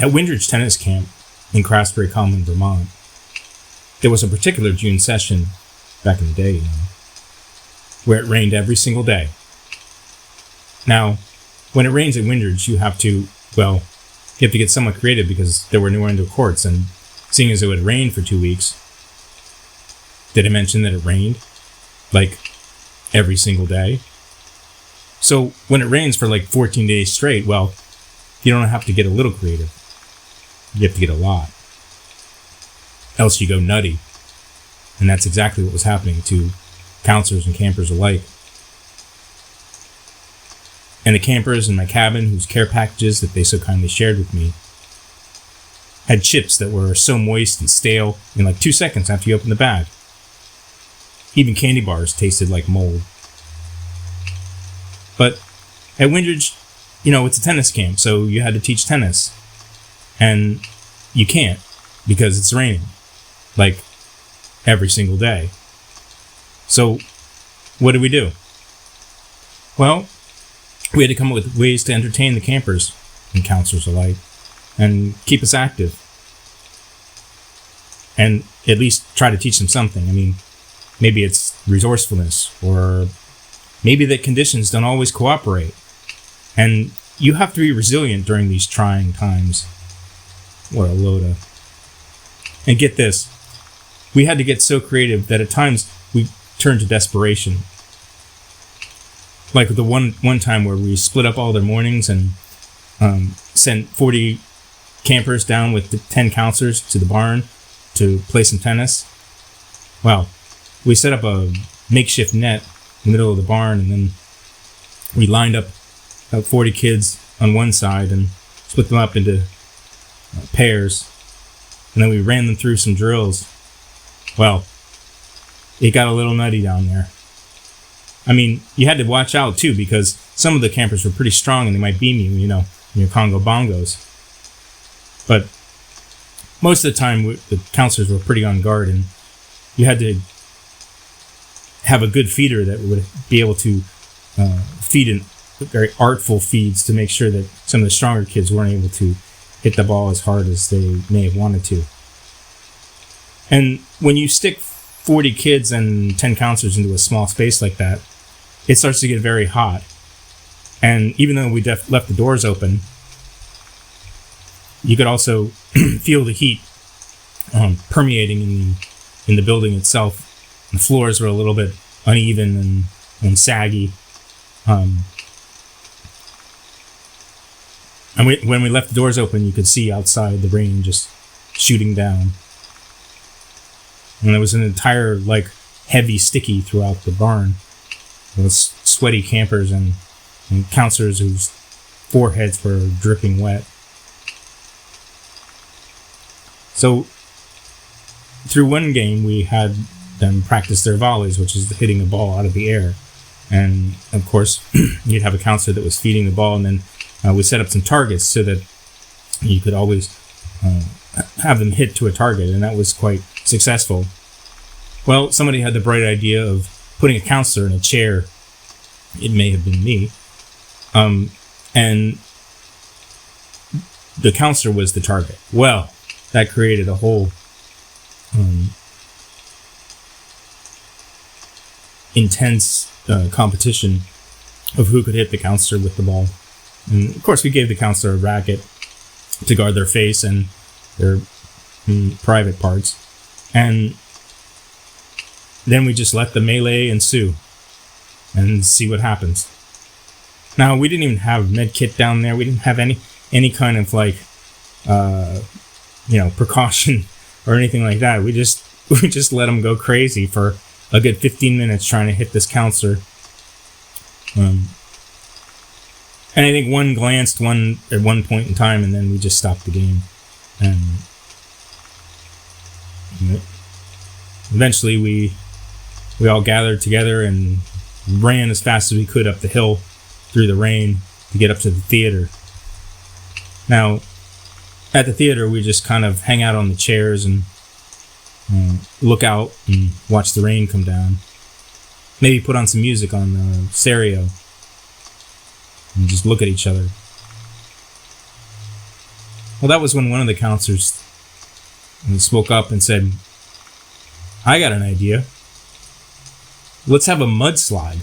At Windridge Tennis Camp in Craftsbury, Vermont, there was a particular June session back in the day, where it rained every single day. Now, when it rains at Windridge, you have to get somewhat creative because there were no indoor courts, and seeing as it would rain for 2 weeks, did I mention that it rained like every single day? So when it rains for like 14 days straight, you don't have to get a little creative. You have to get a lot. Else you go nutty. And that's exactly what was happening to counselors and campers alike. And the campers in my cabin, whose care packages that they so kindly shared with me, had chips that were so moist and stale in like 2 seconds after you opened the bag. Even candy bars tasted like mold. But at Windridge, it's a tennis camp, so you had to teach tennis. And you can't because it's raining, like every single day. So what do? Well, we had to come up with ways to entertain the campers and counselors alike and keep us active. And at least try to teach them something. I mean, maybe it's resourcefulness, or maybe the conditions don't always cooperate. And you have to be resilient during these trying times. What a load of... And get this, we had to get so creative that at times we turned to desperation. Like the one time where we split up all their mornings and sent 40 campers down with the 10 counselors to the barn to play some tennis. Well, we set up a makeshift net in the middle of the barn, and then we lined up about 40 kids on one side and split them up into pairs, and then we ran them through some drills. Well, it got a little nutty down there. I mean, you had to watch out too, because some of the campers were pretty strong and they might beam you, in your Congo bongos. But most of the time, the counselors were pretty on guard, and you had to have a good feeder that would be able to feed in very artful feeds to make sure that some of the stronger kids weren't able to hit the ball as hard as they may have wanted to. And when you stick 40 kids and 10 counselors into a small space like that, it starts to get very hot. And even though we left the doors open, you could also feel the heat permeating in the building itself. The floors were a little bit uneven and saggy. And when we left the doors open, you could see outside the rain just shooting down. And there was an entire, heavy sticky throughout the barn. There was sweaty campers and counselors whose foreheads were dripping wet. So, through one game, we had them practice their volleys, which is hitting a ball out of the air. And, of course, you'd have a counselor that was feeding the ball, and then we set up some targets so that you could always have them hit to a target, and that was quite successful. Well, somebody had the bright idea of putting a counselor in a chair. It may have been me. And the counselor was the target. Well, that created a whole intense competition of who could hit the counselor with the ball. And of course, we gave the counselor a racket to guard their face and their private parts. And then we just let the melee ensue and see what happens. Now, we didn't even have med kit down there. We didn't have any kind of precaution or anything like that. We just let them go crazy for a good 15 minutes trying to hit this counselor. And I think one glanced at one point in time, and then we just stopped the game. And eventually we all gathered together and ran as fast as we could up the hill through the rain to get up to the theater. Now, at the theater, we just kind of hang out on the chairs and look out and watch the rain come down. Maybe put on some music on the stereo and just look at each other. Well, that was when one of the counselors spoke up and said, I got an idea. Let's have a mudslide.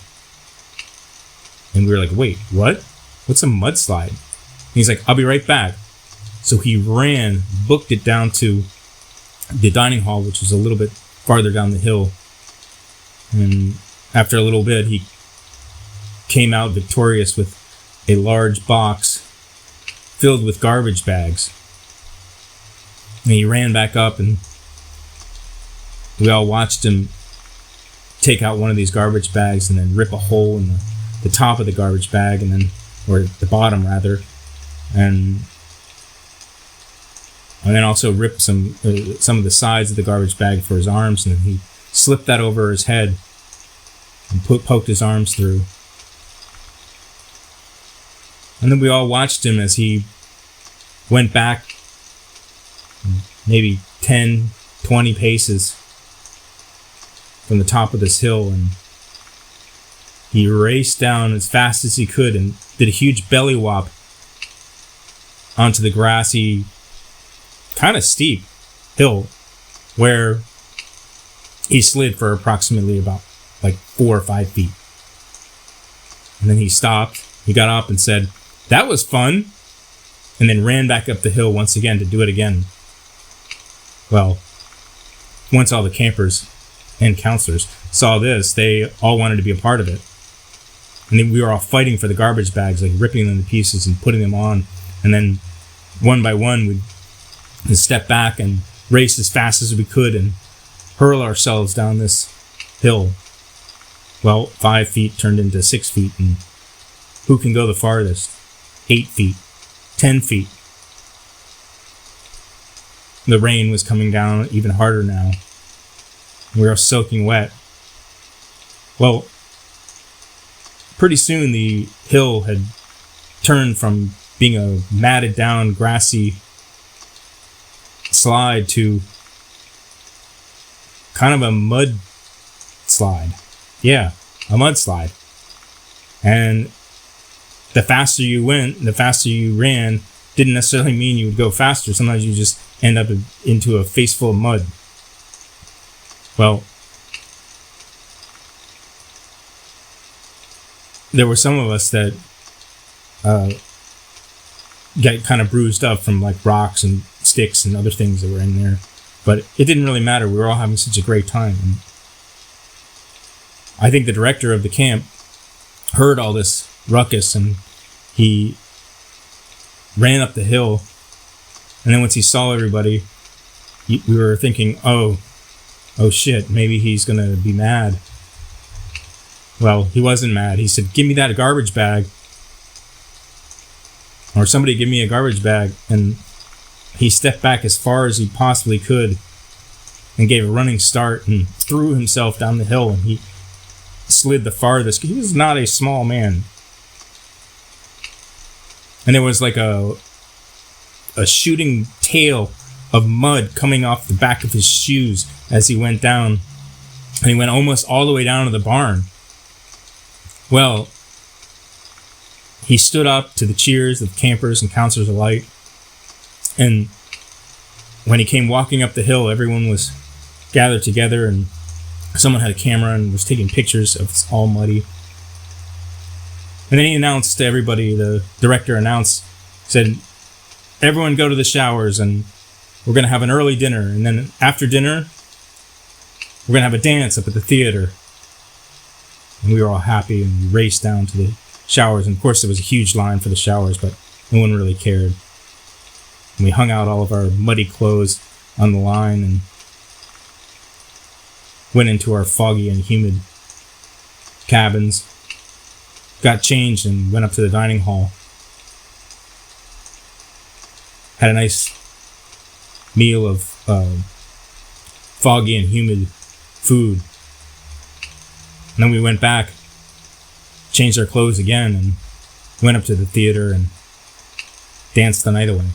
And we were like, wait, what? What's a mudslide? And he's like, I'll be right back. So he ran, booked it down to the dining hall, which was a little bit farther down the hill. And after a little bit, he came out victorious with a large box filled with garbage bags. And he ran back up, and we all watched him take out one of these garbage bags and then rip a hole in the top of the garbage bag, and then, or the bottom rather, and then also rip some of the sides of the garbage bag for his arms, and then he slipped that over his head and poked his arms through. And then we all watched him as he went back maybe 10, 20 paces from the top of this hill, and he raced down as fast as he could and did a huge belly whop onto the grassy, kind of steep hill, where he slid for approximately about like 4 or 5 feet. And then he stopped, he got up and said, that was fun, and then ran back up the hill once again to do it again. Well, once all the campers and counselors saw this, they all wanted to be a part of it. And then we were all fighting for the garbage bags, like ripping them to pieces and putting them on. And then one by one, we'd step back and race as fast as we could and hurl ourselves down this hill. Well, 5 feet turned into 6 feet, and who can go the farthest? 8 feet, 10 feet. The rain was coming down even harder now. We were soaking wet. Well, pretty soon the hill had turned from being a matted down, grassy slide to kind of a mud slide. Yeah, a mudslide. And the faster you went, the faster you ran, didn't necessarily mean you would go faster. Sometimes you just end up into a face full of mud. Well, there were some of us that got kind of bruised up from like rocks and sticks and other things that were in there. But it didn't really matter. We were all having such a great time. And I think the director of the camp heard all this ruckus, and he ran up the hill. And then once he saw everybody, we were thinking, oh shit, maybe he's going to be mad. Well, he wasn't mad. He said, give me that garbage bag. Or somebody give me a garbage bag. And he stepped back as far as he possibly could and gave a running start and threw himself down the hill, and he slid the farthest. He was not a small man. And there was like a shooting tail of mud coming off the back of his shoes as he went down. And he went almost all the way down to the barn. Well, he stood up to the cheers of campers and counselors alike. And when he came walking up the hill, everyone was gathered together, and someone had a camera and was taking pictures of it all muddy. And then he announced to everybody, the director announced, said, everyone go to the showers, and we're going to have an early dinner. And then after dinner, we're going to have a dance up at the theater. And we were all happy, and we raced down to the showers. And of course, there was a huge line for the showers, but no one really cared. And we hung out all of our muddy clothes on the line and went into our foggy and humid cabins, got changed, and went up to the dining hall. Had a nice meal of foggy and humid food. And then we went back, changed our clothes again, and went up to the theater and danced the night away.